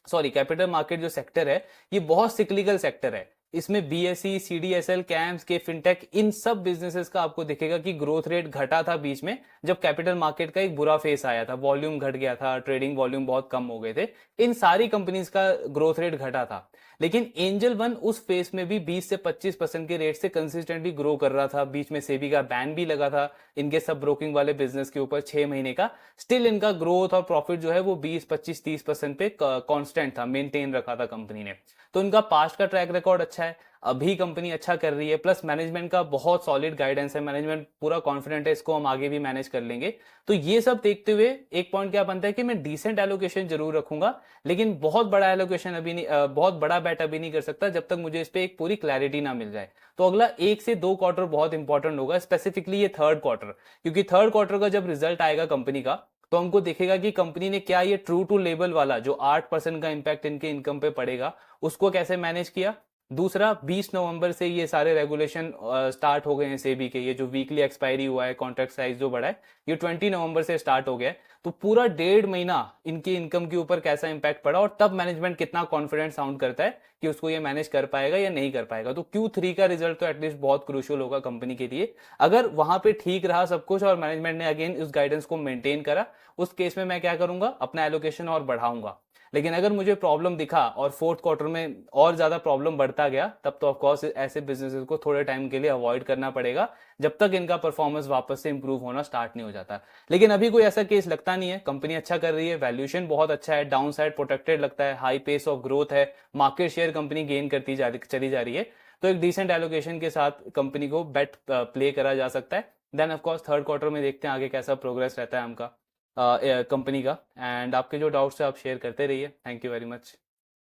सॉरी कैपिटल मार्केट जो सेक्टर है, ये बहुत सिक्लिकल सेक्टर है। इसमें BSE, CDSL, camps K fintech, इन सब बिजनेसेस का आपको दिखेगा कि ग्रोथ रेट घटा था बीच में, जब कैपिटल मार्केट का एक बुरा फेस आया था, वॉल्यूम घट गया था, ट्रेडिंग वॉल्यूम बहुत कम हो गए थे, इन सारी कंपनीज का ग्रोथ रेट घटा था। लेकिन एंजल वन उस फेस में भी 20 से 25% के रेट से कंसिस्टेंटली ग्रो कर रहा था। बीच में सेबी का बैन भी लगा था इनके सब ब्रोकिंग वाले बिजनेस के ऊपर 6 महीने का। स्टिल इनका ग्रोथ और प्रॉफिट जो है वो 20-25-30% पे कांस्टेंट था, मेंटेन रखा था कंपनी ने। तो इनका पास्ट का ट्रैक रिकॉर्ड अच्छा है, अभी कंपनी अच्छा कर रही है, प्लस मैनेजमेंट का बहुत सॉलिड गाइडेंस है, मैनेजमेंट पूरा कॉन्फिडेंट है इसको हम आगे भी मैनेज कर लेंगे। तो ये सब देखते हुए एक पॉइंट क्या बनता है कि मैं डिसेंट एलोकेशन जरूर रखूंगा, लेकिन बहुत बड़ा एलोकेशन अभी नहीं, बहुत बड़ा बैट अभी नहीं कर सकता जब तक मुझे इस पे एक पूरी क्लैरिटी ना मिल जाए। तो अगला 1 से 2 क्वार्टर बहुत इंपॉर्टेंट होगा, स्पेसिफिकली ये 3rd क्वार्टर, क्योंकि 3rd क्वार्टर का जब रिजल्ट आएगा कंपनी का, तो हमको देखेगा कि कंपनी ने क्या ये ट्रू टू लेबल वाला जो 8% का इंपैक्ट इनके इनकम पे पड़ेगा, उसको कैसे मैनेज किया। दूसरा, 20 नवंबर से ये सारे रेगुलेशन स्टार्ट हो गए हैं सेबी के, ये जो वीकली एक्सपायरी हुआ है, कॉन्ट्रैक्ट साइज जो बढ़ा है, ये 20 नवंबर से स्टार्ट हो गया है। तो पूरा 1.5 महीना इनकी इनकम के ऊपर कैसा इंपैक्ट पड़ा, और तब मैनेजमेंट कितना कॉन्फिडेंट साउंड करता है कि उसको ये मैनेज कर पाएगा या नहीं कर पाएगा। तो Q3 का रिजल्ट तो एटलीस्ट बहुत क्रूशियल होगा कंपनी के लिए। अगर वहां पे ठीक रहा सब कुछ और मैनेजमेंट ने अगेन उस गाइडेंस को मेंटेन करा, उस केस में मैं क्या करूंगा, अपना एलोकेशन और बढ़ाऊंगा। लेकिन अगर मुझे प्रॉब्लम दिखा और 4th क्वार्टर में और ज्यादा प्रॉब्लम बढ़ता गया, तब तो ऑफकोर्स ऐसे बिजनेसेस को थोड़े टाइम के लिए अवॉइड करना पड़ेगा, जब तक इनका परफॉर्मेंस वापस से इंप्रूव होना स्टार्ट नहीं हो जाता। लेकिन अभी कोई ऐसा केस लगता नहीं है, कंपनी अच्छा कर रही है, वैल्यूएशन बहुत अच्छा है, डाउन साइड प्रोटेक्टेड लगता है, हाई पेस ऑफ ग्रोथ है, मार्केट शेयर कंपनी गेन करती चली जा रही है। तो एक डिसेंट एलोकेशन के साथ कंपनी को बेट प्ले करा जा सकता है। देन ऑफकोर्स 3rd क्वार्टर में देखते हैं आगे कैसा प्रोग्रेस रहता है हमका कंपनी का। एंड आपके जो डाउट्स है आप शेयर करते रहिए। Thank you very much.